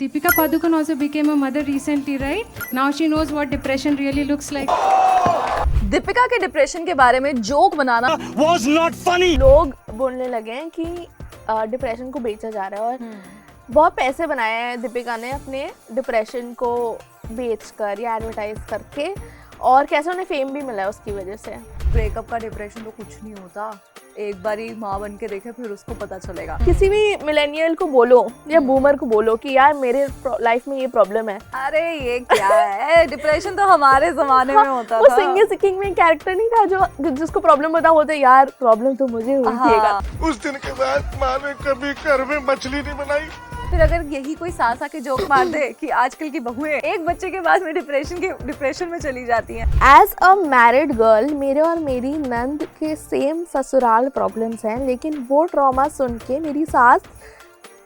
Deepika Padukone also became a mother recently, right? Now she knows what depression really looks like. Deepika के depression के बारे में joke banana was not funny. लोग बोलने लगे हैं कि डिप्रेशन को बेचा जा रहा है और बहुत पैसे बनाए हैं दीपिका ने अपने डिप्रेशन को बेचकर या एडवर्टाइज करके, और कैसे उन्हें फेम भी मिला है उसकी वजह से। ब्रेकअप का डिप्रेशन तो कुछ नहीं होता, एक बारी माँ बन के देखे फिर उसको पता चलेगा। किसी भी मिलेनियल को बोलो या बूमर को बोलो कि यार मेरे लाइफ में ये प्रॉब्लम है, अरे ये क्या है, डिप्रेशन तो हमारे जमाने में होता वो था। सिंगिंग सिंगिंग में कैरेक्टर नहीं था जो जिसको प्रॉब्लम बता होते यार प्रॉब्लम तो मुझे हुई थी। उस दिन के बाद माँ ने कभी घर में मछली नहीं बनाई। फिर अगर यही कोई सास आके जोक मार दे कि आजकल की बहुएं एक बच्चे के बाद में डिप्रेशन में चली जाती हैं। एज अ मैरिड गर्ल मेरे और मेरी नंद के सेम ससुराल प्रॉब्लम्स हैं, लेकिन वो ट्रॉमा सुन के मेरी सास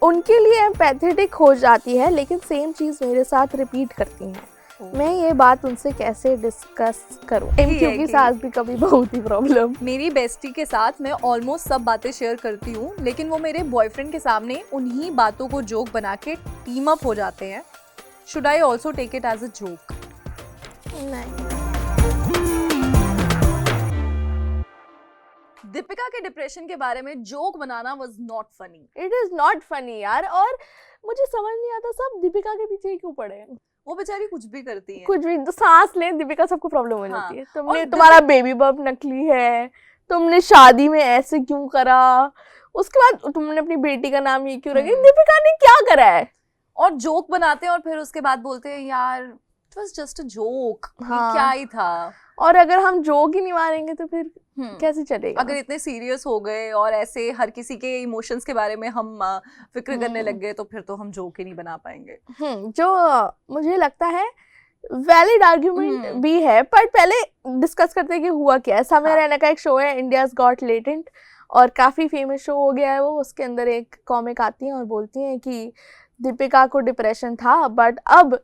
उनके लिए एम्पैथेटिक हो जाती है, लेकिन सेम चीज़ मेरे साथ रिपीट करती हैं। मैं ये बात उनसे कैसे डिस्कस करूं, क्योंकि सास भी कभी बहुत ही प्रॉब्लम। मेरी बेस्टी के साथ मैं ऑलमोस्ट सब बातें शेयर करती हूँ, लेकिन वो मेरे बॉयफ्रेंड के सामने उन्हीं बातों को जोक बना के टीम अप हो जाते हैं। Should I also take it as a joke? नहीं, दीपिका के डिप्रेशन के बारे में जोक बनाना was not funny. It is not funny यार, और मुझे समझ नहीं आता सब दीपिका के पीछे क्यों पड़े हैं। वो बेचारी कुछ भी करती है, कुछ भी, तो सांस ले दीपिका सबको प्रॉब्लम हो हाँ। जाती है। तुमने और तुम्हारा बेबी बम्प नकली है, तुमने शादी में ऐसे क्यों करा, उसके बाद तुमने अपनी बेटी का नाम ये क्यों रखा, दीपिका ने क्या करा है। और जोक बनाते हैं और फिर उसके बाद बोलते हैं यार it was just a joke, हाँ। क्या ही था। और अगर हम जोक ही नहीं मारेंगे तो फिर कैसे चलेगा। अगर इतने सीरियस हो गए और ऐसे हर किसी के इमोशंस के बारे में हम फिक्र करने लग गए तो फिर तो हम जोक ही नहीं बना पाएंगे। जो मुझे लगता है वैलिड आर्ग्यूमेंट भी है, पर पहले डिस्कस करते हैं कि हुआ क्या है। समय रैना का एक शो है इंडियाज गॉट लेटेंट, और काफ़ी फेमस शो हो गया है वो। उसके अंदर एक कॉमिक आती हैं और बोलती हैं कि दीपिका को डिप्रेशन था, बट अब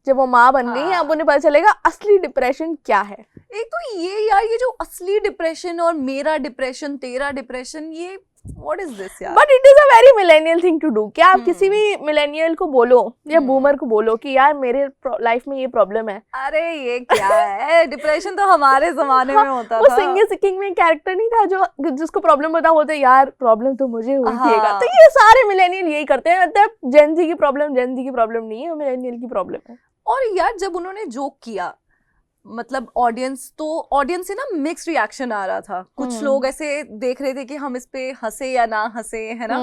जब वो माँ बन गई, अब उन्हें पता चलेगा असली डिप्रेशन क्या है। एक तो ये यार, ये जो असली डिप्रेशन और मेरा डिप्रेशन तेरा डिप्रेशन, ये व्हाट इज दिस यार। But it is a very millennial thing to do. क्या आप किसी भी मिलेनियल को बोलो या बूमर को बोलो कि यार मेरे लाइफ में ये प्रॉब्लम है, अरे ये क्या है, डिप्रेशन तो हमारे जमाने में होता वो था। सिंगिंग सिंगिंग में कैरेक्टर नहीं था जो जिसको प्रॉब्लम बता होते यार प्रॉब्लम तो मुझे हुई थी। तो ये सारे मिलेनियल यही करते हैं, मतलब जेन जी की प्रॉब्लम नहीं है, मिलेनियल की प्रॉब्लम है। और यार जब उन्होंने जोक किया, मतलब ऑडियंस से ना मिक्स रिएक्शन आ रहा था। कुछ लोग ऐसे देख रहे थे कि हम इस पे हंसे या ना हंसे, है ना।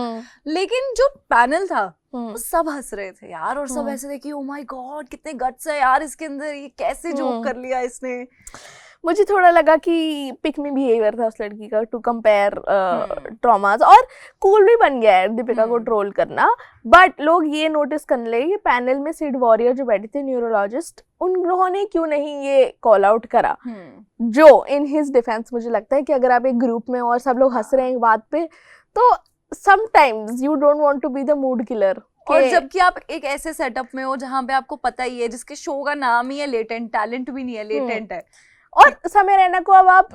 लेकिन जो पैनल था वो सब हंस रहे थे यार, और सब ऐसे थे कि ओ माय गॉड कितने गट्स है यार इसके अंदर, ये कैसे जोक कर लिया इसने। मुझे थोड़ा लगा कि पिक में बिहेवियर था उस लड़की का टू कंपेयर ट्रॉमास, और कूल भी बन गया है दीपिका को ट्रोल करना। बट लोग ये नोटिस करने लगे कि पैनल में सिड वॉरियर जो बैठे थे न्यूरोलॉजिस्ट, उन लोगों ने क्यों नहीं ये कॉल आउट करा। जो इन हिज डिफेंस मुझे लगता है कि अगर आप एक ग्रुप में और सब लोग हंस रहे हैं एक बात पे, तो sometimes you don't want to be the mood killer. और जबकि आप एक ऐसे सेटअप में हो जहाँ पे आपको पता ही है, जिसके शो का नाम ही है लेटेंट, टैलेंट भी नहीं है, लेटेंट है। और समय रैना को अब आप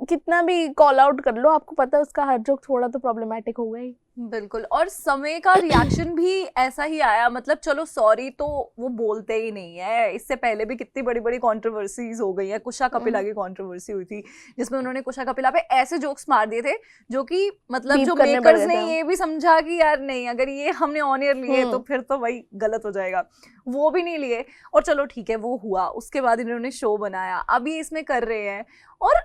कितना भी कॉल आउट कर लो, आपको पता है उसका हर जोक थोड़ा तो प्रॉब्लमेटिक होगा ही। बिल्कुल। और समय का रिएक्शन भी ऐसा ही आया, मतलब चलो सॉरी तो वो बोलते ही नहीं है। इससे पहले भी कितनी बड़ी बड़ी कंट्रोवर्सीज हो गई है। कुशा कपिला की कंट्रोवर्सी हुई थी जिसमें उन्होंने कुशा कपिला पे ऐसे जोक्स मार दिए थे जो कि मतलब जो मेकर्स ने ये भी समझा कि यार नहीं, अगर ये हमने ऑन एयर लिए तो फिर तो वही गलत हो जाएगा, वो भी नहीं लिए। और चलो ठीक है वो हुआ, उसके बाद इन्होंने शो बनाया, अब ये इसमें कर रहे हैं और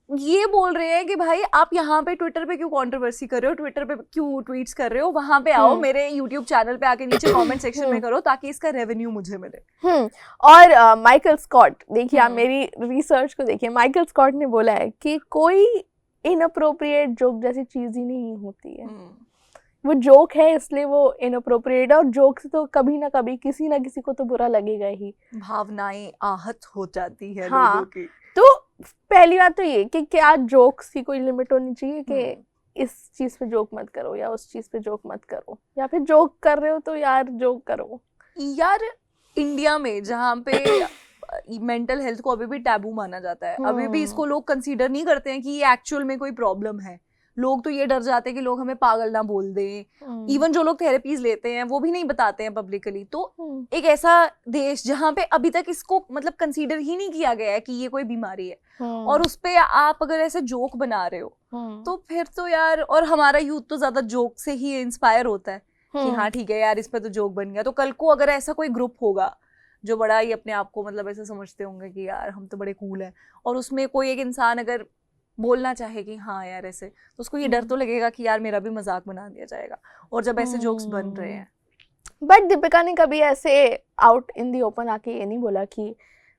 ये बोल रहे हैं कि भाई आप यहाँ पे ट्विटर पे क्यों कंट्रोवर्सी कर रहे हो, ट्विटर पे क्यों ट्वीट्स कर रहे हो, वहां पे आओ मेरे यूट्यूब चैनल पे आके नीचे कमेंट सेक्शन में करो ताकि इसका रेवेन्यू मुझे मिले। और माइकल स्कॉट, देखिए आप मेरी रिसर्च को देखिए, माइकल स्कॉट ने बोला है कि कोई इनअप्रोप्रिएट जोक जैसी चीज ही नहीं होती है। वो जोक है इसलिए वो इनअप्रोप्रिएट है, और जोक से तो कभी ना कभी किसी ना किसी को तो बुरा लगेगा ही, भावनाएं आहत हो जाती है लोगों की। तो पहली बात तो ये कि क्या जोक्स की कोई लिमिट होनी चाहिए कि इस चीज पे जोक मत करो या उस चीज पे जोक मत करो, या फिर जोक कर रहे हो तो यार जोक करो। यार इंडिया में जहाँ पे मेंटल हेल्थ को अभी भी टैबू माना जाता है, अभी भी इसको लोग कंसीडर नहीं करते हैं कि ये एक्चुअल में कोई प्रॉब्लम है। लोग तो ये डर जाते हैं कि लोग हमें पागल ना बोल दें। इवन जो लोग थेरेपीज लेते हैं वो भी नहीं बताते हैं पब्लिकली। तो एक ऐसा देश जहाँ पे अभी तक इसको मतलब कंसीडर ही नहीं किया गया है कि ये कोई बीमारी है, और उस पे आप अगर ऐसे जोक बना रहे हो तो फिर तो यार, और हमारा यूथ तो ज्यादा जोक से ही इंस्पायर होता है कि हाँ ठीक है यार इस पे तो जोक बन गया। तो कल को अगर ऐसा कोई ग्रुप होगा जो बड़ा ही अपने आप को मतलब ऐसे समझते होंगे कि यार हम तो बड़े कूल हैं, और उसमें कोई एक इंसान अगर बोलना चाहे कि हाँ यार ऐसे, तो उसको ये डर तो लगेगा कि यार मेरा भी मजाक बना दिया जाएगा। और जब ऐसे जोक्स बन रहे हैं, बट दीपिका ने कभी ऐसे आउट इन दी ओपन आके ये नहीं बोला कि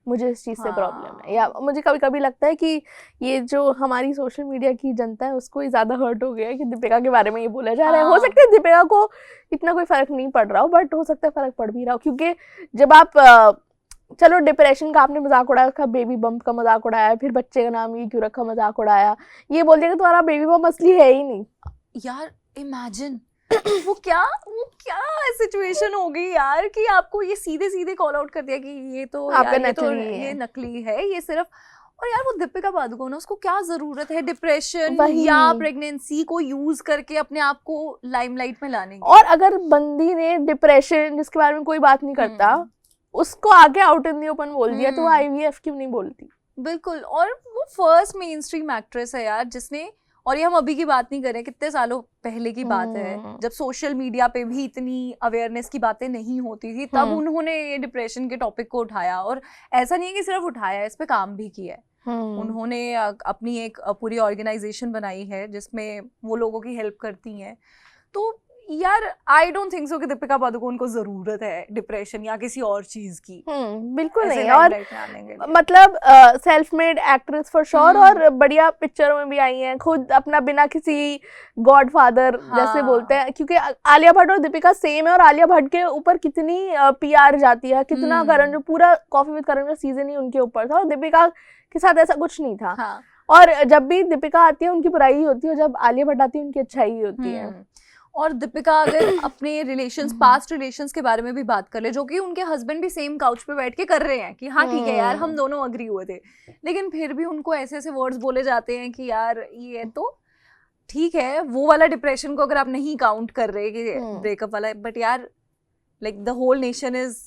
मुझे इस चीज़ से प्रॉब्लम है, या मुझे कभी कभी लगता है कि ये जो हमारी सोशल मीडिया की जनता है उसको ही ज़्यादा हर्ट हो गया है कि दीपिका के बारे में ये बोला जा रहा है। हो सकता है दीपिका को इतना कोई फ़र्क नहीं पड़ रहा हो, बट हो सकता है फ़र्क पड़ भी रहा हो, क्योंकि जब आप चलो डिप्रेशन का आपने मजाक उड़ाया, उसका बेबी बम्प का मजाक उड़ाया, फिर बच्चे का नाम ये क्यों रखा मजाक उड़ाया, ये बोल दिया कि तुम्हारा बेबी बम्प असली है ही नहीं। यार इमेजिन वो क्या सिचुएशन हो गई यार कि आपको ये सीधे सीधे कॉल आउट कर दिया कि ये तो आपका यार, नकली ये नकली है, ये सिर्फ। और यार वो दीपिका पादुकोण, उसको क्या जरूरत है डिप्रेशन वही। या प्रेगनेंसी को यूज करके अपने आप को लाइमलाइट में लाने की। और अगर बंदी ने डिप्रेशन जिसके बारे में कोई बात नहीं करता उसको आगे आउट इन दी ओपन बोल दिया, तो IVF क्यों नहीं बोलती? बिल्कुल। और वो फर्स्ट मेन स्ट्रीम एक्ट्रेस है यार जिसने, और ये हम अभी की बात नहीं करें, कितने सालों पहले की बात है जब सोशल मीडिया पे भी इतनी अवेयरनेस की बातें नहीं होती थी, तब उन्होंने ये डिप्रेशन के टॉपिक को उठाया। और ऐसा नहीं है कि सिर्फ उठाया, इस पे काम भी किया है। उन्होंने अपनी एक पूरी ऑर्गेनाइजेशन बनाई है जिसमें वो लोगों की हेल्प करती हैं। तो यार आई डोंट थिंक सो कि दीपिका पादुकोण को जरूरत है डिप्रेशन या किसी और चीज की। बिल्कुल नहीं। और मतलब self made actress for sure, और बढ़िया पिक्चरों में भी आई हैं, खुद अपना बिना किसी गॉडफादर जैसे बोलते हैं, क्योंकि आलिया भट्ट और दीपिका सेम है, और आलिया भट्ट के ऊपर कितनी PR जाती है, कितना करण, जो पूरा कॉफी विद करण का सीजन ही उनके ऊपर था, और दीपिका के साथ ऐसा कुछ नहीं था। और जब भी दीपिका आती है उनकी बुराई होती है, और जब आलिया भट्ट आती है उनकी अच्छाई होती है। और दीपिका अगर अपने रिलेशंस, पास्ट रिलेशंस के बारे में भी बात कर ले, जो कि उनके हस्बैंड भी सेम काउच पे बैठ के कर रहे हैं कि हाँ ठीक है यार हम दोनों अग्री हुए थे, लेकिन फिर भी उनको ऐसे ऐसे वर्ड्स बोले जाते हैं कि यार ये तो ठीक है, वो वाला डिप्रेशन को अगर आप नहीं काउंट कर रहे कि ब्रेकअप वाला, बट यार like the whole nation is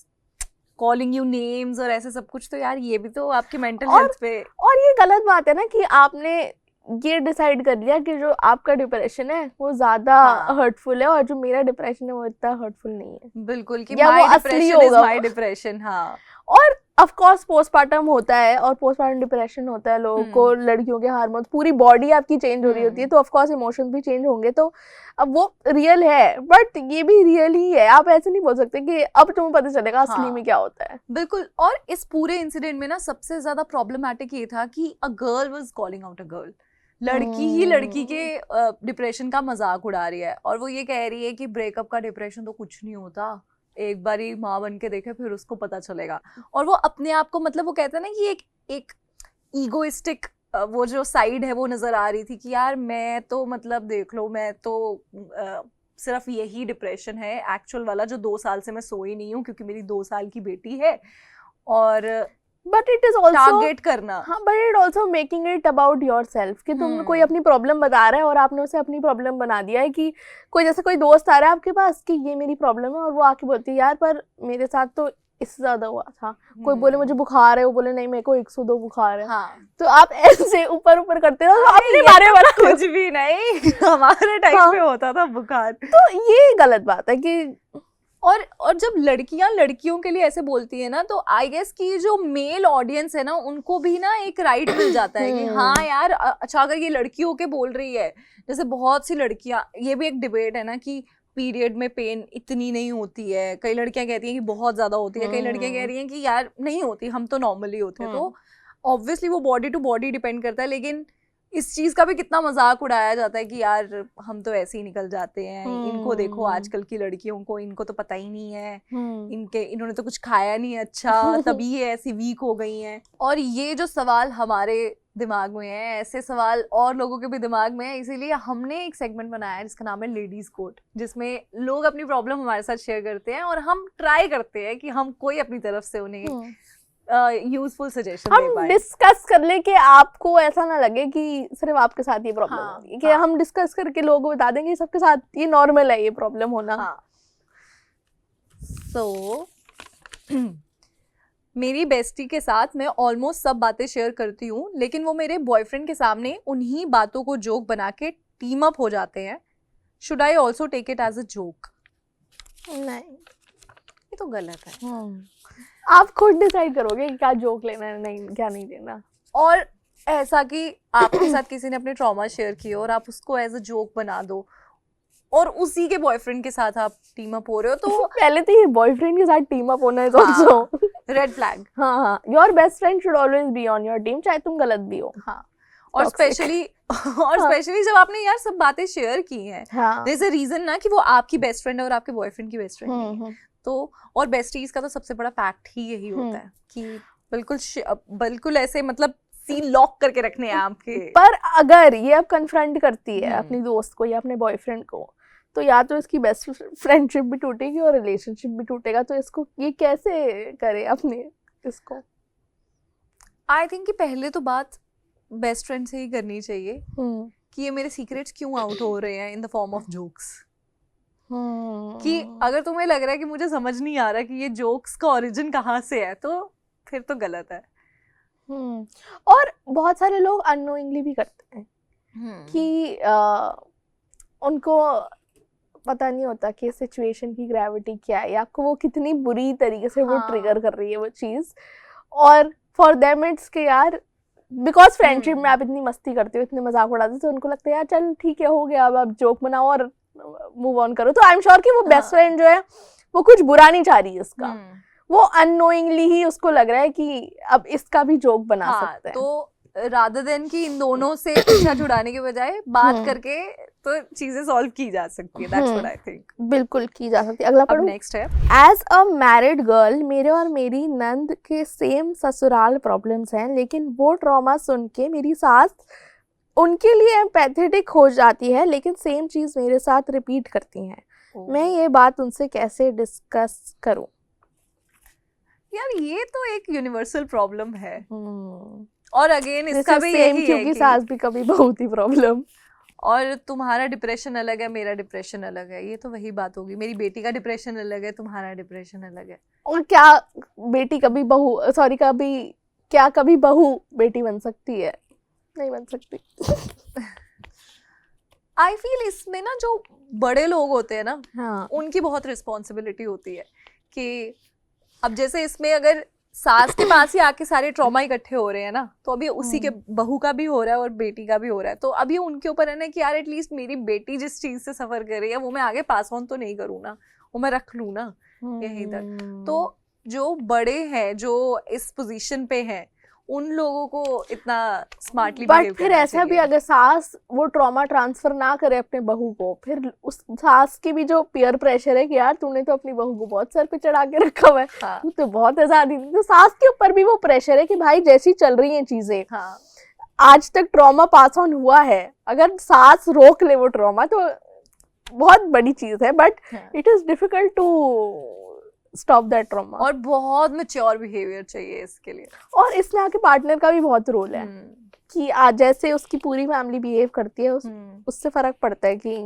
calling you names और ऐसे सब कुछ, तो यार ये भी तो आपकी मेंटल हेल्थ पे। और ये गलत बात है ना कि आपने ये डिसाइड कर लिया कि जो आपका डिप्रेशन है वो ज्यादा हर्टफुल है, और जो मेरा डिप्रेशन है वो इतना हर्टफुल नहीं है। बिल्कुल कि my depression is my depression. हाँ, और ऑफ कोर्स पोस्टपार्टम होता है, और पोस्टपार्टम डिप्रेशन होता है लोगों को, लड़कियों के हार्मोन्स, पूरी बॉडी आपकी चेंज हो रही होती है, तो ऑफ कोर्स इमोशंस भी चेंज होंगे, तो अब वो रियल है, बट ये भी रियल ही है। आप ऐसे नहीं बोल सकते कि अब तुम्हें पता चलेगा असली में क्या होता है। बिल्कुल। और इस पूरे इंसिडेंट में ना सबसे ज्यादा प्रॉब्लमैटिक ये था कि a girl was calling out a girl, लड़की ही लड़की के डिप्रेशन का मजाक उड़ा रही है, और वो ये कह रही है कि ब्रेकअप का डिप्रेशन तो कुछ नहीं होता, एक बारी माँ बन के देखे फिर उसको पता चलेगा। और वो अपने आप को, मतलब वो कहते हैं ना कि एक ईगोइस्टिक वो जो साइड है वो नजर आ रही थी कि यार मैं तो मतलब देख लो, मैं तो सिर्फ यही डिप्रेशन है एक्चुअल वाला, जो 2 साल से मैं सोई नहीं हूँ क्योंकि मेरी 2 साल की बेटी है। और but it is also target करना, हाँ, but it also making it about your self, कि तुम कोई अपनी प्रॉब्लम बता रहा है और आपने उसे अपनी प्रॉब्लम बना दिया है। कि कोई जैसे कोई दोस्त आ रहा है आपके पास कि ये मेरी प्रॉब्लम है, और वो आके बोलती है यार पर मेरे साथ तो इससे ज्यादा हुआ था। कोई बोले मुझे बुखार है, वो बोले नहीं मेरे को 102 बुखार है। तो आप ऐसे ऊपर ऊपर करते रहो, अपने बारे में कुछ भी नहीं, हमारे टाइम पे होता था बुखार। तो ये गलत बात है कि और जब लड़कियां लड़कियों के लिए ऐसे बोलती है ना, तो आई गेस कि जो मेल ऑडियंस है ना उनको भी ना एक राइट मिल जाता है कि हाँ यार अच्छा अगर ये लड़की होके बोल रही है। जैसे बहुत सी लड़कियां, ये भी एक डिबेट है ना कि पीरियड में पेन इतनी नहीं होती है, कई लड़कियां कहती हैं कि बहुत ज्यादा होती है, कई लड़कियां कह रही हैं कि यार नहीं होती, हम तो नॉर्मली होते हैं। तो ऑब्वियसली वो बॉडी टू बॉडी डिपेंड करता है, लेकिन इस चीज का भी कितना मजाक उड़ाया जाता है कि यार हम तो ऐसे ही निकल जाते हैं, इनको देखो आजकल की लड़कियों को, इनको तो पता ही नहीं है, इन्होंने तो कुछ खाया नहीं अच्छा तभी ये ऐसी वीक हो गई हैं। और ये जो सवाल हमारे दिमाग में है, ऐसे सवाल और लोगों के भी दिमाग में है, इसीलिए हमने एक सेगमेंट बनाया है जिसका नाम है लेडीज कोर्ट, जिसमें लोग अपनी प्रॉब्लम हमारे साथ शेयर करते हैं और हम ट्राई करते हैं कि हम कोई अपनी तरफ से उन्हें यूजफुल सजेशन दे हम पाए। डिस्कस कर ले कि आपको ऐसा ना लगे कि सिर्फ आपके साथ ये प्रॉब्लम हाँ, हो रही है, कि हम डिस्कस करके लोगों को बता देंगे सबके साथ ये नॉर्मल है ये प्रॉब्लम होना। हाँ। So, मेरी बेस्टी के साथ मैं ऑलमोस्ट सब बातें शेयर करती हूँ, लेकिन वो मेरे बॉयफ्रेंड के सामने उन्हीं बातों को जोक बना के टीम अप हो जाते हैं। Should I also take it as a joke? नहीं, ये तो गलत है। आप खुद डिसाइड करोगे कि क्या जोक लेना है, नहीं क्या नहीं लेना। और ऐसा कि आपके साथ किसी ने अपने ट्रॉमा शेयर किए और आप उसको एज अ जोक बना दो और उसी के बॉयफ्रेंड के साथ आप टीम अप हो रहे हो, तो पहले तो ये बॉयफ्रेंड के साथ टीम अप होना है ऑल्सो रेड फ्लैग। हाँ, your best friend should always be on your team, चाहे तुम गलत भी हो। हाँ, और Toxic. स्पेशली जब आपने यार सब बातें शेयर की हैं, हाँ, देयर इज अ रीजन ना कि वो आपकी बेस्ट फ्रेंड है और आपके बॉयफ्रेंड की बेस्ट फ्रेंड है। तो और बेस्टीज का तो सबसे बड़ा फैक्ट ही यही होता है कि बिल्कुल ऐसे मतलब सीन लॉक करके रखने हैं आपके। पर अगर ये अब कन्फ्रंट करती है हम्म। अपनी दोस्त को या अपने बॉयफ्रेंड को, तो या तो इसकी बेस्ट फ्रेंडशिप भी टूटेगी और रिलेशनशिप भी टूटेगा। तो इसको ये कैसे करे अपने इसको? आई थिंक कि पहले तो बात बेस्ट फ्रेंड से ही करनी चाहिए कि ये मेरे सीक्रेट्स क्यों आउट हो रहे हैं in the form of jokes. कि अगर तुम्हें लग रहा है कि मुझे समझ नहीं आ रहा कि ये जोक्स का ओरिजिन कहाँ से है, तो फिर तो गलत है। और बहुत सारे लोग अननोइंगली भी करते हैं कि उनको पता नहीं होता कि सिचुएशन की ग्रेविटी क्या है या वो कितनी बुरी तरीके से वो हाँ। ट्रिगर कर रही है वो चीज़। और फॉर देम इट्स के यार बिकॉज फ्रेंडशिप में आप इतनी मस्ती करते हो, इतने मजाक उड़ाते हो, तो उनको लगता है यार चल ठीक है हो गया, अब आप जोक बनाओ और मूव ऑन करो। तो आई एम श्योर कि वो बेस्ट फ्रेंड जो है वो कुछ बुरा नहीं चाह रही है इसका, वो अननोइंगली ही उसको लग रहा है कि अब इसका भी जोक बना हाँ, सकते हैं। तो रादर देन कि इन दोनों से पीछा छुड़ाने के बजाय बात करके तो चीजें सॉल्व की जा सकती है। That's what I think. बिल्कुल की जा सकती है। अगला अब पढ़ूं? नेक्स्ट है, एज अ मैरिड गर्ल मेरे और मेरी नंद के सेम ससुराल प्रॉब्लम्स हैं, लेकिन वो ट्रॉमा सुन के मेरी सास उनके लिए एम्पैथेटिक हो जाती है, लेकिन सेम चीज़ मेरे साथ रिपीट करती हैं। मैं ये बात उनसे कैसे डिस्कस करूं? यार ये तो एक यूनिवर्सल प्रॉब्लम है। और अगेन इसका भी सेम यही है क्योंकि कि सास भी कभी बहुत ही प्रॉब्लम। और तुम्हारा डिप्रेशन अलग है, मेरा डिप्रेशन अलग है, ये तो वही बात होगी। मेरी बेटी का डिप्रेशन अलग है, तुम्हारा डिप्रेशन अलग है। और क्या बेटी कभी बहू कभी बहू बेटी बन सकती है? नहीं बन सकती। आई फील इसमें ना जो बड़े लोग होते हैं ना, हाँ, उनकी बहुत रिस्पॉन्सिबिलिटी होती है कि अब जैसे इसमें अगर सास के पास ही आके सारे ट्रॉमा इकट्ठे हो रहे हैं ना, तो अभी उसी के बहू का भी हो रहा है और बेटी का भी हो रहा है। तो अभी उनके ऊपर है ना कि यार एटलीस्ट मेरी बेटी जिस चीज से सफर कर रही है वो मैं आगे पास ऑन तो नहीं करूँ ना, वो मैं रख लूँ ना यहीं तक। तो जो बड़े हैं, जो इस पोजीशन पे हैं, उन लोगों को इतना स्मार्टली बट फिर ऐसा भी अगर सास वो ट्रॉमा ट्रांसफर ना करे अपने बहू को, फिर उस सास की भी जो पीयर प्रेशर है कि यार तूने तो अपनी बहू को बहुत सर पे चढ़ा के रखा हुआ है, हाँ, तू तो बहुत आजादी दी, तो सास के ऊपर भी वो प्रेशर है कि भाई जैसी चल रही हैं चीजें, हाँ, आज तक ट्रॉमा पास ऑन हुआ है, अगर सास रोक ले वो ट्रॉमा तो बहुत बड़ी चीज है, but it is difficult to stop that trauma. और बहुत मैच्योर बिहेवियर चाहिए इसके लिए। और इसमें आके पार्टनर का भी बहुत रोल है कि आज जैसे उसकी पूरी फैमिली बिहेव करती है उससे फर्क पड़ता है कि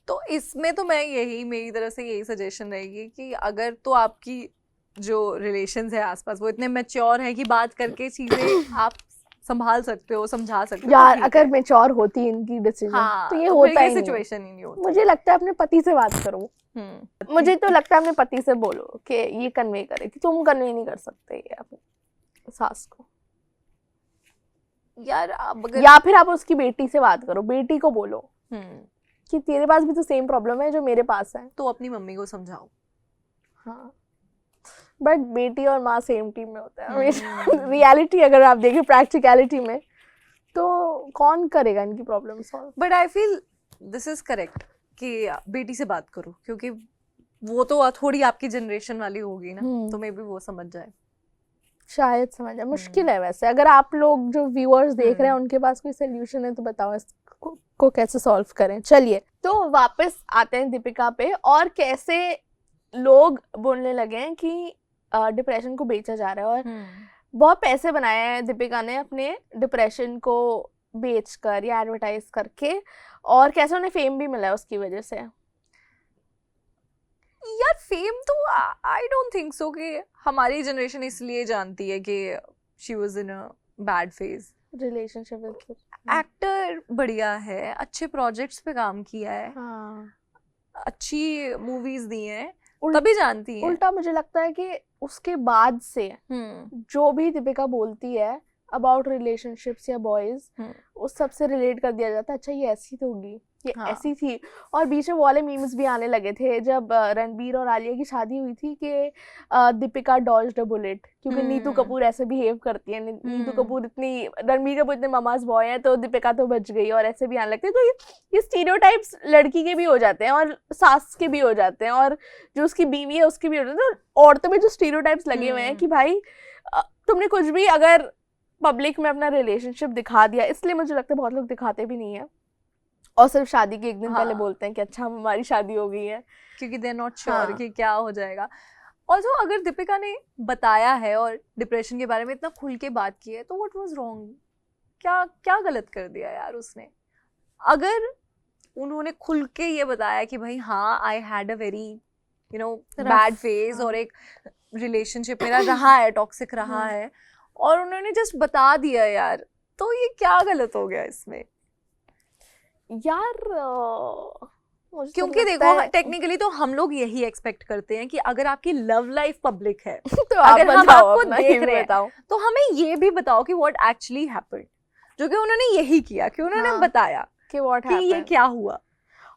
तो इसमें तो मेरी तरफ से यही सजेशन रहेगी कि अगर तो आपकी जो रिलेशंस है आसपास वो इतने मैच्योर हैं कि बात करके चीजें आप संभाल सकते हो, समझा सकते हो, यार ठीक अगर है। मैच्योर होती इनकी डिसीजन हाँ, तो ये तो होता फिर ही नहीं। सिचुएशन ही नहीं होता। मुझे लगता है अपने पति से बात करो, मुझे तो लगता है अपने पति से बोलो कि ये कन्वे करे कि तुम कन्वे नहीं कर सकते ये अपनी सास को, यार अब अगर या फिर आप उसकी बेटी से बात करो, बेटी को बोलो कि तेरे पास भी तो सेम प्रॉब्लम है जो मेरे पास है। तो अपनी मम्मी को समझाओ। हाँ, बट बेटी और माँ सेम टीम में होता है हमेशा। रियलिटी अगर आप देखें प्रैक्टिकलिटी में तो कौन करेगा इनकी problem solve? But I feel this is correct कि बेटी से बात करो, क्योंकि वो तो थोड़ी आपकी जनरेशन वाली होगी ना, तो मे बी वो समझ जाए, शायद समझ जाए। मुश्किल है वैसे। अगर आप लोग जो व्यूअर्स देख रहे हैं उनके पास कोई सोल्यूशन है तो बताओ इसको कैसे सॉल्व करें। चलिए तो वापस आते हैं दीपिका पे, और कैसे लोग बोलने लगे हैं कि डिप्रेशन को बेचा जा रहा है। और बहुत पैसे बनाए हैं दीपिका ने अपने डिप्रेशन को बेचकर या एडवर्टाइज करके, और कैसे उन्हें फेम भी मिला है उसकी वजह से। यार फेम तो आई डोंट थिंक सो कि हमारी जनरेशन इसलिए जानती है कि she was in a bad phase. Relationship with actor बढ़िया है, अच्छे प्रोजेक्ट्स पे काम किया है, हाँ, अच्छी मूवीज दी हैं, उल्टा- तभी जानती है। उल्टा मुझे लगता है कि उसके बाद से जो भी दीपिका बोलती है अबाउट रिलेशनशिप्स या बॉयज, उस सब से रिलेट कर दिया जाता है, अच्छा ये ऐसी तो होगी, ये हाँ। ऐसी थी। और बीच में वो वाले मीम्स भी आने लगे थे जब रणबीर और आलिया की शादी हुई थी कि दीपिका डॉज्ड अ बुलेट, क्योंकि नीतू कपूर ऐसे बिहेव करती है, नीतू कपूर इतनी, रणबीर कपूर इतने ममाज बॉय है, तो दीपिका तो बच गई, और ऐसे भी आने लगते हैं। तो ये स्टीरियोटाइप्स लड़की के भी हो जाते हैं और सास के भी हो जाते हैं, और जो उसकी बीवी है उसके भी हो जाते हैं। तो औरतों में जो स्टीरियोटाइप्स लगे हुए हैं कि भाई तुमने कुछ भी अगर पब्लिक में अपना रिलेशनशिप दिखा दिया, इसलिए मुझे लगता है बहुत लोग दिखाते भी नहीं है और सिर्फ शादी के एक दिन पहले बोलते हैं कि अच्छा हमारी शादी हो गई है, क्योंकि दे आर नॉट श्योर कि क्या हो जाएगा। ऑल्सो अगर दीपिका ने बताया है और डिप्रेशन के बारे में इतना खुल के बात की है, तो व्हाट वाज रॉन्ग? क्या क्या गलत कर दिया यार उसने? अगर उन्होंने खुल के ये बताया कि भाई हाँ I had a very bad phase और एक रिलेशनशिप मेरा रहा है, टॉक्सिक रहा है, और उन्होंने जस्ट बता दिया यार, तो ये क्या गलत हो गया इसमें? यार क्योंकि देखो टेक्निकली तो हम लोग यही एक्सपेक्ट करते हैं कि अगर आपकी लव लाइफ पब्लिक है तो अगर हम आपको देख रहे हैं तो हमें ये भी बताओ कि व्हाट एक्चुअली हैपेंड, जो कि उन्होंने यही किया कि उन्होंने बताया कि व्हाट कि ये क्या हुआ।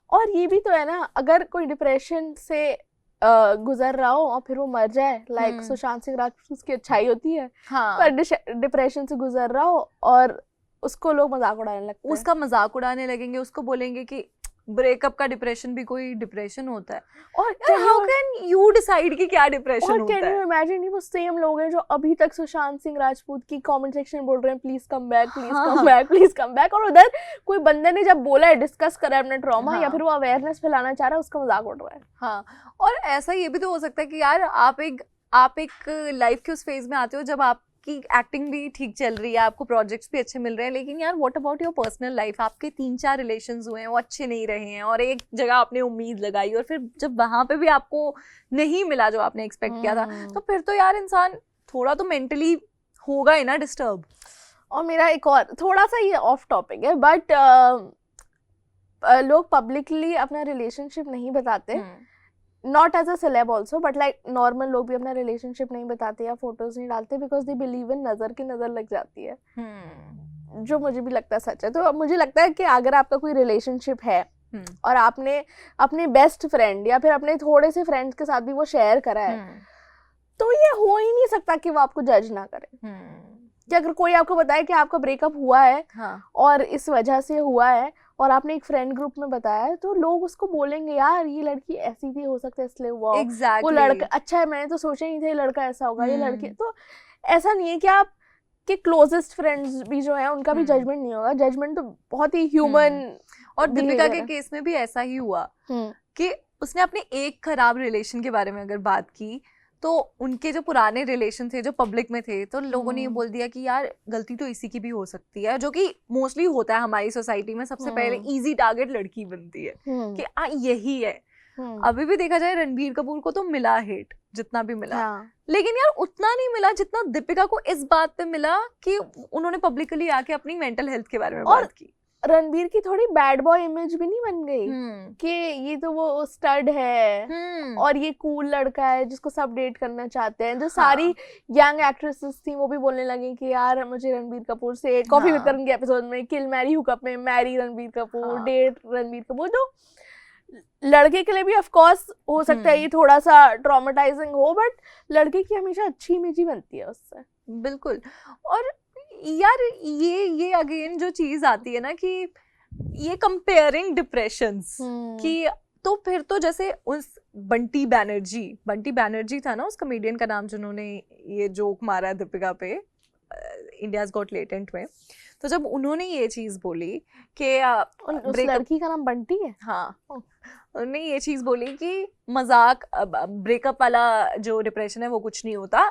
और ये भी तो है ना, अगर कोई डिप्रेशन से गुजर रहा हो और फिर वो मर जाए, लाइक सुशांत सिंह राजपूत की अच्छाई होती है, पर डिप्रेशन से गुजर रहा हो और उसको लोग मजाक उड़ाने लगते हैं, उसका मजाक उड़ाने लगेंगे, उसको बोलेंगे कि ब्रेकअप का डिप्रेशन भी कोई डिप्रेशन होता है। और हाउ कैन यू डिसाइड कि क्या डिप्रेशन होता है? कैन यू इमेजिन, वो सेम लोग हैं जो अभी तक सुशांत सिंह राजपूत की कमेंट सेक्शन में बोल रहे हैं please come back, please come back, please come back, और उधर कोई बंदे ने जब बोला है डिस्कस करा अपना ट्रॉमा या फिर वो अवेयरनेस फैलाना चाह रहा है, उसका मजाक उड़ रहा है। हाँ, और ऐसा ये भी तो हो सकता है कि यार आप एक लाइफ के उस फेज में आते हो जब आपकी एक्टिंग भी ठीक चल रही है, आपको प्रोजेक्ट्स भी अच्छे मिल रहे हैं, लेकिन यार what about your personal life? आपके 3-4 रिलेशंस हुए हैं, वो अच्छे नहीं रहे हैं, और एक जगह आपने उम्मीद लगाई और फिर जब वहां पे भी आपको नहीं मिला जो आपने एक्सपेक्ट किया था, तो फिर तो यार इंसान थोड़ा तो मेंटली होगा ही ना डिस्टर्ब। और मेरा एक और थोड़ा सा ये ऑफ टॉपिक है, बट लोग पब्लिकली अपना रिलेशनशिप नहीं बताते, not as a celeb also, but like normal लोग भी अपना रिलेशनशिप नहीं बताते या फोटोज नहीं डालते बिकॉज दे बिलीव इन नजर की नजर लग जाती है, जो मुझे भी लगता है सच है। तो मुझे लगता है कि अगर आपका कोई रिलेशनशिप है और आपने अपने बेस्ट फ्रेंड या फिर अपने थोड़े से फ्रेंड्स के साथ भी वो शेयर करा है, तो ये हो ही नहीं सकता कि वो आपको जज ना करे। कि अगर कोई आपको बताए कि आपका ब्रेकअप हुआ है और इस वजह से हुआ है और आपने एक फ्रेंड ग्रुप में बताया है, तो लोग उसको बोलेंगे यार ये लड़की ऐसी थी, हो सकता है इसलिए हुआ, वो लड़का अच्छा है, मैंने तो सोचा ही नहीं था ये लड़का ऐसा होगा, ये लड़की। तो ऐसा नहीं है कि आप के क्लोजेस्ट फ्रेंड्स भी जो है उनका भी जजमेंट नहीं होगा, जजमेंट तो बहुत ही ह्यूमन। और दीपिका के केस में भी ऐसा ही हुआ कि उसने अपने एक खराब रिलेशन के बारे में अगर बात की, तो उनके जो पुराने रिलेशन थे जो पब्लिक में थे, तो लोगों ने ये बोल दिया कि यार गलती तो इसी की भी हो सकती है, जो कि मोस्टली होता है हमारी सोसाइटी में। सबसे पहले इजी टारगेट लड़की बनती है कि यही है। अभी भी देखा जाए रणबीर कपूर को तो मिला हेट जितना भी मिला, लेकिन यार उतना नहीं मिला जितना दीपिका को इस बात पे मिला कि उन्होंने पब्लिकली आके अपनी मेंटल हेल्थ के बारे में बात की। रणबीर की थोड़ी बैड बॉय इमेज भी नहीं बन गई कि ये तो वो स्टड है और ये कूल लड़का है जिसको सब डेट करना चाहते हैं। जो सारी यंग एक्ट्रेसेस थी वो भी बोलने लगी कि यार मुझे रणबीर कपूर से कॉफी विद करण के एपिसोड में किल मैरी हुकअप में मैरी रणबीर कपूर, डेट रणबीर कपूर। जो लड़के के लिए भी ऑफ कोर्स हो सकता है ये थोड़ा सा ट्रॉमेटाइजिंग हो, बट लड़के की हमेशा अच्छी इमेज ही बनती है उससे। बिल्कुल। और यार ये अगेन जो चीज आती है ना कि ये कंपेयरिंग डिप्रेशंस कि, तो फिर तो जैसे उस बंटी बैनर्जी था ना उस कमेडियन का नाम, जिन्होंने ये जोक मारा दीपिका पे इंडियाज गॉट लेटेंट में, तो जब उन्होंने ये चीज बोली कि उस लड़की का नाम बंटी है, हाँ, उन्होंने ये चीज बोली कि मजाक ब्रेकअप वाला जो डिप्रेशन है वो कुछ नहीं होता,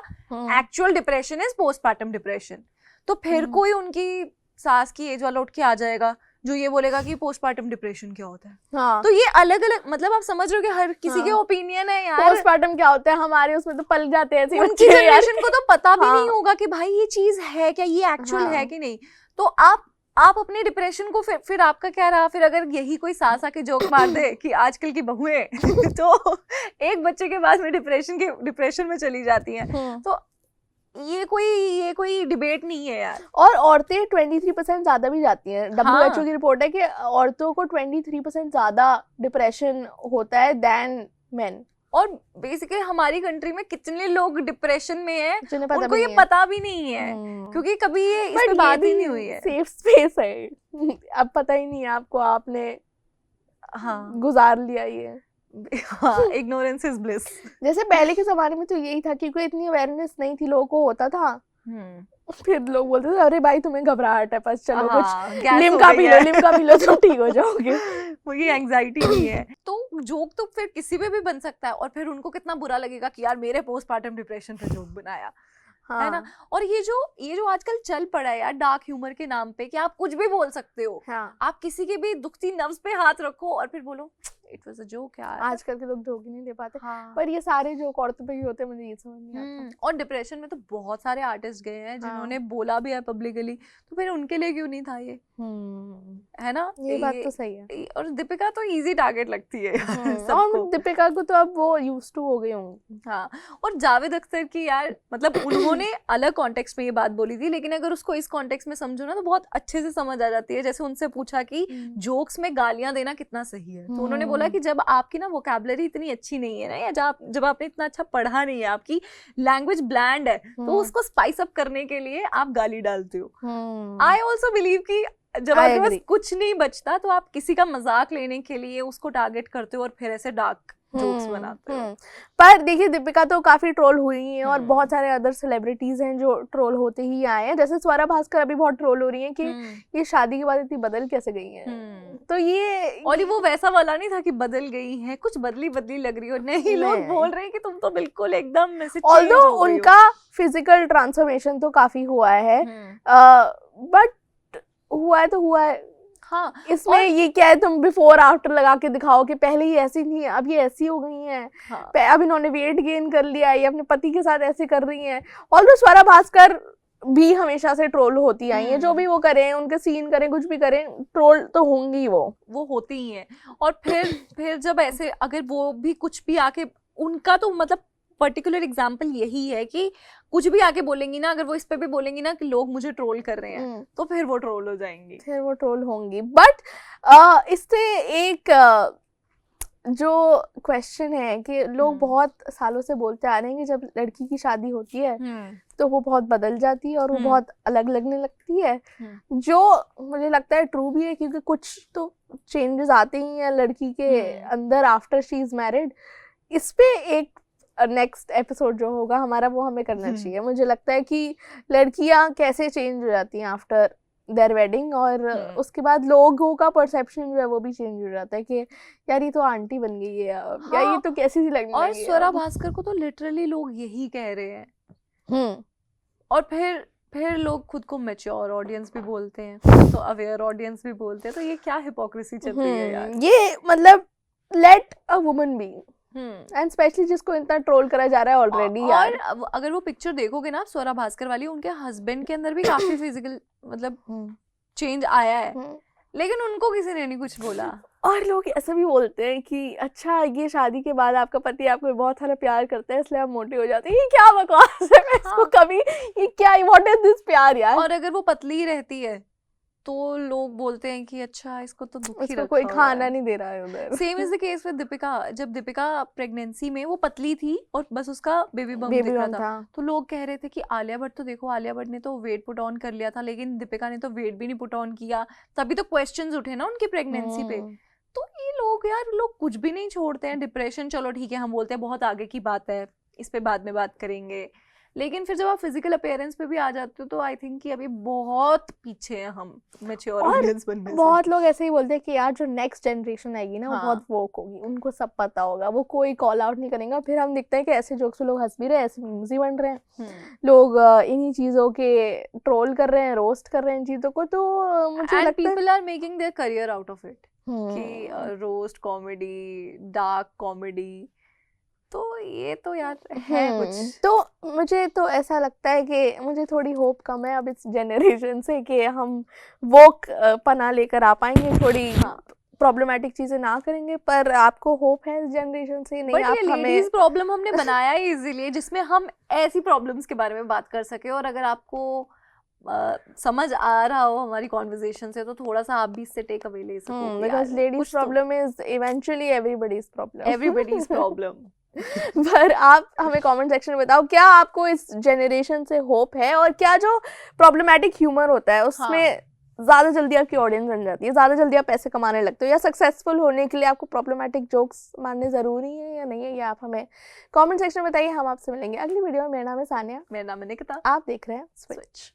actual depression is postpartum depression. तो फिर कोई उनकी सास की एज वाला उठ के आ जाएगा जो ये बोलेगा कि पोस्टपार्टम डिप्रेशन क्या होता है। हाँ, तो ये अलग अलग, मतलब आप समझ रहे हो कि हर किसी के हाँ। ओपिनियन है यार। पोस्टपार्टम क्या होता है, हमारे उसमें तो पल जाते हैं ऐसे ही उनकी बच्चे यार। जनरेशन को तो पता भी हाँ। नहीं होगा कि भाई ये चीज है क्या, ये एक्चुअल हाँ। है कि नहीं। तो आप अपने डिप्रेशन को फिर आपका क्या रहा, फिर अगर यही कोई सास आके जोक मार दे कि आजकल की बहुएं तो एक बच्चे के बाद में डिप्रेशन में चली जाती हैं, तो ये कोई डिबेट नहीं है यार। और औरतें 23% ज्यादा भी जाती हैं। हाँ। WHO की रिपोर्ट है कि औरतों को 23% ज्यादा डिप्रेशन होता है देन मेन। और बेसिकली हमारी कंट्री में कितने लोग डिप्रेशन में हैं जिन्हें पता उनको भी ये नहीं है। पता भी नहीं है, क्योंकि कभी ये इस पे But बात ये ही भी नहीं हुई है। सेफ स्पेस है। अब पता ही नहीं है आपको, आपने हाँ गुजार लिया ये। हाँ, इग्नोरेंस इज ब्लिस। जैसे पहले के जमाने में तो यही था, क्योंकि इतनी अवेयरनेस नहीं थी, लोगों को होता था, फिर लोग बोलते थे अरे भाई तुम्हें घबराहट है, बस चलो कुछ लिम्का पी लो तुम ठीक हो जाओगे। वो ये एंजाइटी नहीं है। तो जोक तो फिर किसी पे भी बन सकता है, और फिर उनको कितना बुरा लगेगा कि यार मेरे पोस्टपार्टम डिप्रेशन पे जोक बनाया, है ना। और ये जो आजकल चल पड़ा है यार डार्क ह्यूमर के नाम पे, कि आप कुछ भी बोल सकते हो। हाँ। आप किसी के भी दुखती नब्ज पे हाथ रखो और फिर बोलो इट वाज अ जोक यार। आजकल के लोग जोक ही नहीं दे पाते। हाँ। पर ये सारे जोक औरतों पे ही होते हैं, मुझे ये समझ नहीं आता। और डिप्रेशन में तो बहुत सारे आर्टिस्ट गए हैं जिन्होंने बोला भी है पब्लिकली, तो फिर उनके लिए क्यों नहीं था ये, है ना। ये बात तो सही है। और दीपिका तो इजी टारगेट लगती है और सबको। दीपिका को तो अब वो यूज्ड टू हो गई होंगी। हाँ, और जावेद अख्तर की यार, मतलब उन्होंने अलग कॉन्टेक्स्ट में ये बात बोली थी, लेकिन अगर उसको इस कॉन्टेक्स्ट में समझो ना तो बहुत अच्छे से समझ आ जाती है। जैसे उनसे पूछा कि जोक्स में गालियां देना कितना सही है, तो उन्होंने बोला कि जब आपकी ना वोकैबुलरी इतनी अच्छी नहीं है ना, या जब आपने इतना अच्छा पढ़ा नहीं है, आपकी लैंग्वेज ब्लैंड है, तो उसको स्पाइस अप करने के लिए आप गाली डालते हो। आई ऑल्सो बिलीव कि जब आपके पास कुछ नहीं बचता तो आप किसी का मजाक लेने के लिए उसको टारगेट करते हो और फिर ऐसे डार्क जोक्स बनाते हो। पर देखिए दीपिका तो काफी ट्रोल हुई है, और बहुत सारे अदर सेलिब्रिटीज हैं जो ट्रोल होते ही आए हैं। जैसे स्वरा भास्कर अभी बहुत ट्रोल हो रही है कि ये शादी के बाद इतनी बदल कैसे गई हैं। तो ये और वो वैसा वाला नहीं था कि बदल गई है, कुछ बदली लग रही हो, नहीं, लोग बोल रहे हैं कि तुम तो बिल्कुल एकदम मैसेज चेंज हो गई हो। उनका फिजिकल ट्रांसफॉर्मेशन तो काफी हुआ है, बट हुआ है तो हुआ है। हाँ, इसमें ये क्या है, तुम बिफोर आफ्टर लगा के दिखाओ कि पहले ही ऐसी थी अब ये ऐसी हो गई हैं। हाँ। अब इन्होंने वेट गेन कर लिया, ये अपने पति के साथ ऐसे कर रही हैं। ऑल्दो स्वरा भास्कर भी हमेशा से ट्रोल होती आई हैं, जो भी वो करें, उनके सीन करें, कुछ भी करें, ट्रोल तो होंगी, वो होती ही हैं। और फिर जब ऐसे अगर वो भी कुछ भी आके, उनका तो मतलब पर्टिकुलर एग्जाम्पल यही है कि कुछ भी आके बोलेंगी ना, अगर वो इस पे भी बोलेंगी ना कि लोग मुझे ट्रोल कर रहे हैं, तो फिर वो ट्रोल हो जाएंगी, फिर वो ट्रोल होंगी। बट इससे एक जो क्वेश्चन है कि लोग बहुत सालों से बोलते आ रहे हैं कि जब लड़की की शादी होती है तो वो बहुत बदल जाती है और वो बहुत अलग लगने लगती है, जो मुझे लगता है ट्रू भी है, क्योंकि कुछ तो चेंजेस आते ही हैं लड़की के अंदर आफ्टर शी इज मैरिड। इस पे एक नेक्स्ट एपिसोड जो होगा हमारा, वो हमें करना चाहिए। मुझे लगता है कि लड़कियां कैसे चेंज हो जाती हैं आफ्टर देयर वेडिंग, और उसके बाद लोगों का परसेप्शन जो है वो भी चेंज हो जाता है कि यार ये तो आंटी बन गई है अब, या ये तो कैसी सी लगने और लगी है। स्वरा भास्कर को तो लिटरली लोग यही कह रहे हैं। और फिर लोग खुद को मैच्योर ऑडियंस भी बोलते हैं, तो अवेयर ऑडियंस भी बोलते हैं, तो ये क्या हिपोक्रेसी चल रही है यार। ये मतलब let a woman be, and especially जिसको इतना ट्रोल करा जा रहा है ऑलरेडी। और अगर वो पिक्चर देखोगे ना स्वरा भास्कर वाली, उनके हस्बैंड के अंदर भी काफी फिजिकल मतलब चेंज आया है, लेकिन उनको किसी ने नहीं कुछ बोला। और लोग ऐसे भी बोलते हैं कि अच्छा ये शादी के बाद आपका पति आपको बहुत सारा प्यार करता है इसलिए आप मोटे हो जाते हैं। ये क्या बकवास है, मैं इसको कभी, ये क्या, व्हाट इज दिस प्यार यार। और अगर वो पतली रहती है तो लोग बोलते हैं कि अच्छा इसको तो दुख ही रखा कोई खाना नहीं दे रहा है उधर। Same is the case with Deepika. जब दीपिका प्रेगनेंसी में वो पतली थी और बस उसका बेबी बम्प दिख रहा था, तो लोग कह रहे थे कि आलिया भट्ट तो देखो, आलिया भट्ट ने तो वेट पुट ऑन कर लिया था, लेकिन दीपिका ने तो वेट भी नहीं पुट ऑन किया, तभी तो क्वेश्चंस उठे ना उनकी प्रेगनेंसी पे। तो ये लोग कुछ भी नहीं छोड़ते हैं। डिप्रेशन चलो ठीक है, हम बोलते हैं बहुत आगे की बात है, इस पे बाद में बात करेंगे, लेकिन फिर जब आप फिजिकल अपीयरेंस पे भी आ जाते हो तो आई थिंक कि अभी बहुत पीछे हैं हम मैच्योर और ऑडियंस बनने से। बहुत लोग ऐसे ही बोलते हैं कि यार जो नेक्स्ट जनरेशन आएगी ना वो हाँ। बहुत वोक होगी, उनको सब पता होगा, वो कोई कॉल आउट नहीं करेगा। फिर हम देखते हैं कि ऐसे जोक्स पे लोग हंस भी रहे हैं, ऐसे मीम्स ही बन रहे हैं, लोग इन्हीं चीजों के ट्रोल कर रहे हैं, रोस्ट कर रहे हैं इन चीजों को। तो मुझे एंड लगता है people are making their career out of it कि रोस्ट कॉमेडी, डार्क कॉमेडी, तो ये तो यार है कुछ। तो मुझे तो ऐसा लगता है कि मुझे थोड़ी होप कम है अब इस जनरेशन से कि हम वोक पना लेकर आ पाएंगे, थोड़ी प्रॉब्लमेटिक चीजें ना करेंगे। पर आपको होप है इस जनरेशन से? नहीं, बट आप ये हमें लेडीज प्रॉब्लम हमने बनाया ही इजीलिए जिसमें हम ऐसी प्रॉब्लम्स के बारे में बात कर सके। और अगर आपको समझ आ रहा हो हमारी कॉन्वर्सेशन से तो थोड़ा सा आप भी इससे टेक अवे ले सको। Because ladies problem is eventually everybody's problem, everybody's problem. पर आप हमें कमेंट सेक्शन में बताओ क्या आपको इस जनरेशन से होप है, और क्या जो प्रॉब्लमेटिक ह्यूमर होता है उसमें ज़्यादा जल्दी आपकी ऑडियंस बन जाती है, ज़्यादा जल्दी आप पैसे कमाने लगते हो, या सक्सेसफुल होने के लिए आपको प्रॉब्लमेटिक जोक्स मानने ज़रूरी है या नहीं है, ये आप हमें कमेंट सेक्शन में बताइए। हम आपसे मिलेंगे अगली वीडियो में। मेरा नाम है सानिया, मेरा नाम है निकिता, आप देख रहे हैं स्विच।